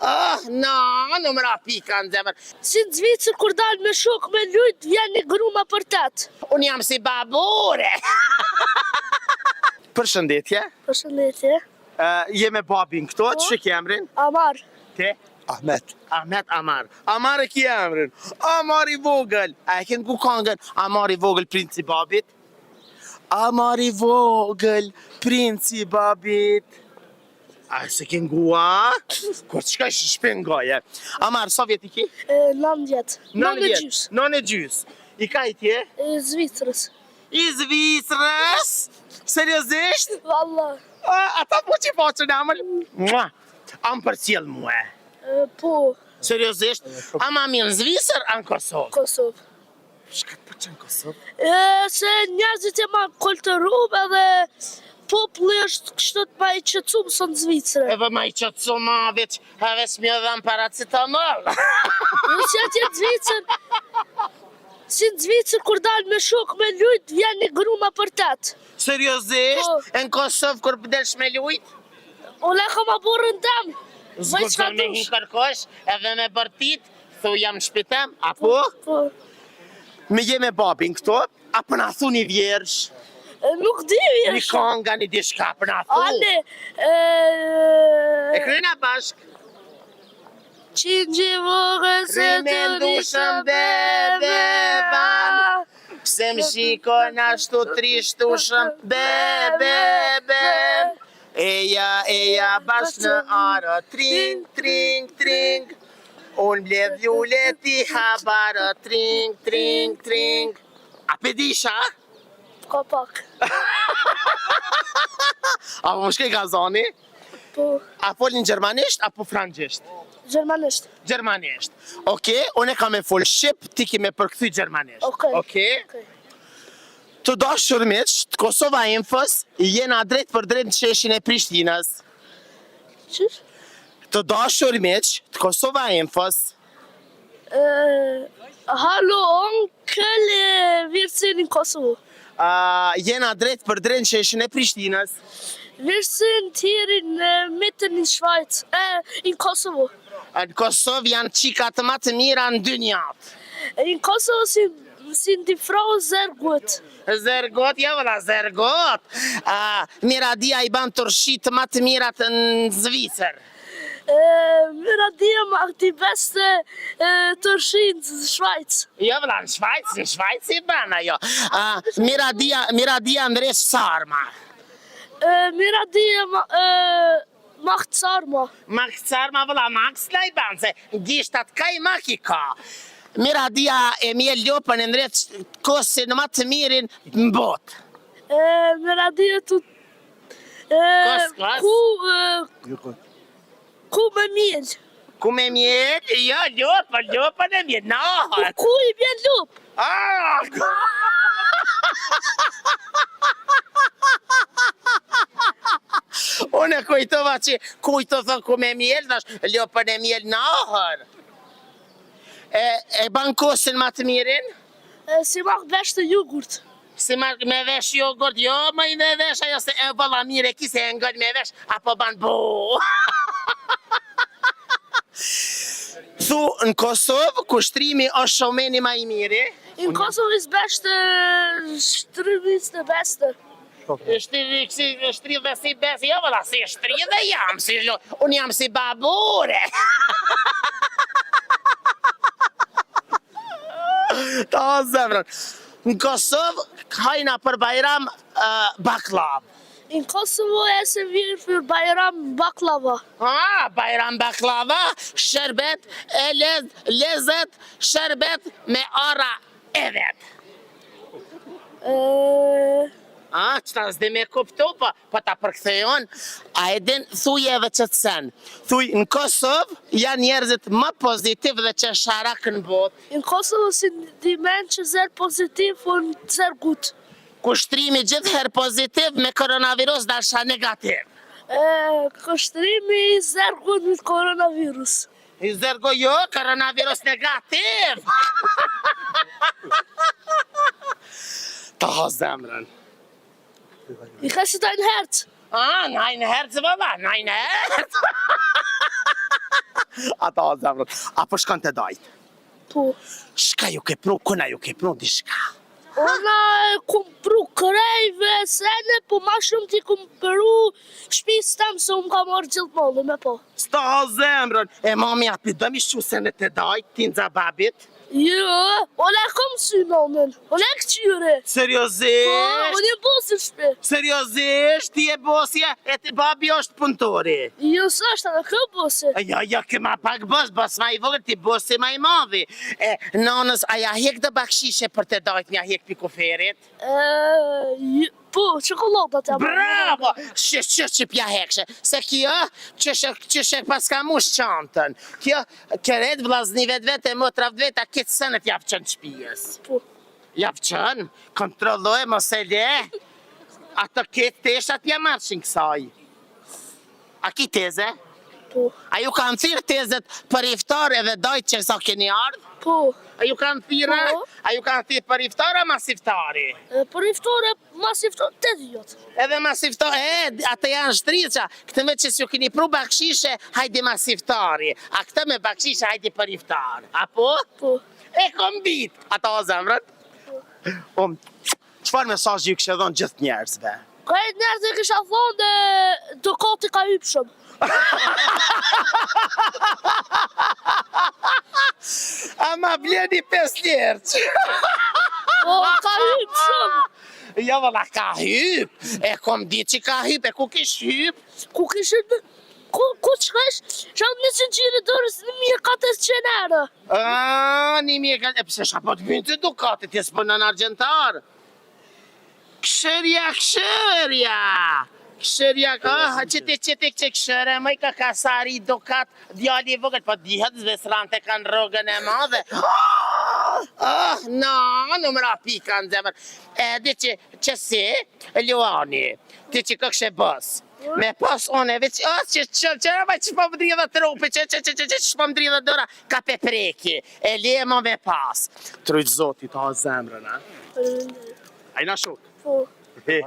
Në mëra pika në zemër. Si në Zvicër kur dalë me shok me lujt, vjen një gruma për tet. Unë jam si babure. Përshëndetje. Përshëndetje. Je me babin këto, që ke emrin? Amar. Te? Ahmet. Ahmet Amar. Amar e ki emrin. Amar i vogël. A e kënë ku kangën? Amar i vogël, princi babit. Amar i vogël, princi babit. A se kënë gua? Kur të shkaj shpen goje. Amar, sa vjet i ki? 9 gjys. 9 gjys. I ka i tje? Zvicrës. I Zvicrës? Seriozisht? Valla. Ata po që po që në amëll? Am për cilë muë. Po. Seriozisht? Ama mi në Zvicër, a në Kosovë? Kosovë. Shkat për që në Kosovë? Se njerëzit e ma kultëruar edhe populli është kështu të ma i qëtësum së në Zvicrë. Edhe ma i qëtësum ma veç, veç mi edhe në paracetamol. Si atje në Zvicrë, si në Zvicrë kur dalë me shok me lujt, vjen një gruma për tet. Seriozisht? E në Kosovë kur pëdelsh me lujt? Ole ka ma borën tem. Zguzon me hi kërkosh, edhe me bërtit, thu jam në shpitem, apo? Po. Me je me babin këto, apo na thu një vjersh? Nuk di Një vjesh. kanga, një dishka, për na thu? Ale, E kryna bashk? qingji vogël se Rime të ndushëm bebe Pse më shikon ashtu trishtushëm bebe Eja bashk në arë Tring, tring, tring Unë mbledh lullet i habarë Tring, tring, tring A pedisha? Ka pak. Apo më shkej gazani? Po, A folin gjermanisht apo frangjesht? gjermanisht. Gjermanisht. Oke, unë e kam e fol shqip, ti ki me përkthy gjermanisht. Oke? Të dashur miq, të Kosova Infos, jena drejt për drejt në qeshin e Prishtinës. Qysh? Të dashur miq, të Kosova Infos, Halo, onkëll virësin në Kosovë. jena drejt për drejt në qeshin e Prishtinës. Virësin tjeri në mitën në Shvajc, në Kosovë. Në Kosovë janë qikat më të mira në dynjat. Në Kosovë si në frau zërgut. Zërgot, ja vëlla, zërgot. Miradia i ban tërshit më të mirat në Zvicër. Miradia ma këti beste tërshin në Shvajc. Jo vëlla, në Shvajc i ban ajo. Miradia ndresh sarma. Miradia macht sarma. Max sarma vëlla, Max la i ban, se gishtat ka i maki ka. Miradia e mjell lopën e ndresh kosin më të mirin në botë. Miradia të... Kos? Ku me mjell. Ku me mjell? Jo, lopën e mjell, nahër. Ku i bjen lup? Unë e kujtova që kujto thon ku me mjell, thash lopën e mjell nahër. E ban kosin më të mirin? Si ma vesh të jogurt. Si me vesh jogurt, jo më i me vesh ajo se e vëlla mire ki se e ngën me vesh, apo ban bo. Thu, në Kosovë, kushtrimi është shomeni ma i miri? Në Kosovë is beste shtrëmis të beste. Shtridhe si besi, jo vëlla, si shtridhe jam, unë jam si babure. Ta zemrën. Në Kosovë, hajna për bajram baklav. Në Kosovë e se vjen për bajram baklava. Bajram baklava, shërbet e lezet, shërbet me ara evet. Qëta s'de me kuptu, po ta përkthejon, a edin thuj edhe që të sen. Thuj, në Kosovë janë njerëzit më pozitiv dhe që sharak në botë. Në Kosovë si dimen që zërë pozitiv, unë zërë gut. Kushtrimi gjithherë pozitiv me koronavirus dasha negativ. Kushtrimi i zërë gut me koronavirus. I zërgo jo, koronavirus negativ. Ta ha zemrën. I ka si ta në hercë. Najnë hercë vëlla, najnë hercë. Ata o zemrën. Apo shkon të dajt? Po. Shka ju ke pru, kuna ju ke pru diçka? Ona e kum pru krejve, sene, po ma shumë ti kum pru shpis tem se unë ka marrë gjithë molli me po. Sta o zemrën. E mami api dëmi shqu se në të dajt, ti në babit? Jo, ona e kom sy nonën, ona e këqyre. Po, Seriozisht? unë e bosi shpe. Seriozisht, ti e bosja, e ti babi është punëtori. Jo, së është edhe kë bosi. Ja, këma pak bos ma i vogël, ti bosi ma i madhi. E, nonës, a ja hek dhe bakshishe për të dajt një hek për kuferit? Po, qokoladat jam. Bravo! Që pja hekshë, se kjo, që paska mush qantën. Kjo, këret vlazni vetë e motra vetë, a këtë sënët javë qënë shpijes. Po. Javë qënë, kontrolloj, mos e le. Ato këtë teshat ja marshin kësaj. A ki teze? Po. A ju kanë thirë tezet për iftar edhe dajt që sa keni ardhë? Po. A ju kanë thirë? Po. A ju kanë thirë për iftar a mas iftari? Për iftore, mas iftore, 8 vjetë. Edhe mas iftari, ata janë shtrica. Këtë me që s'ju keni pru bakshishe, hajdi mas iftari. A këtë me bakshishe, hajdi për iftar. Apo? Po. E kom bit. Ata o zemrët? Po. Qëfar mesazh ju kështë dhonë gjithë njerëzve? Kajt njerëz e kisha thonë dhe dokati ka hypshëm. Ama bleni 5 njerëz. Po, ka hypshëm. Ja valla, ka hyp. E kom dit që ka hyp, e ku kish hyp? Ku kishin, ku qëkash, shanë një që gjiri dërës 1400 euro. 1400, e pëse shapo të bëjnë të dukatit, jesë për në argentar. Këshërja, qëti këshërë, mëj ka kasari dukat, djali vogët, po dihet zvesrante kanë rogën e madhe. Në mëra pika në zemër. E di që si, Luani, ti që këkshë bës. Me pas one, veç, që po më dridha trupi, që po më dridha dora, ka pepreki, e le më me pas. Trujtë zoti, ta zemrën, a? A i na shok? Po.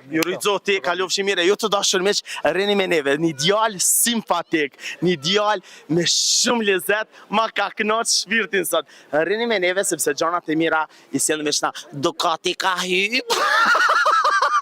Ju rritë zoti, kalofshi mire, ju të dashur meq, rrini me neve, një djallë simpatik, një djallë me shumë lezet, ma ka knaq shpirtin sot. Rrini me neve, sepse gjanat e mira, i sjellë me shna, Ducati ka hyp.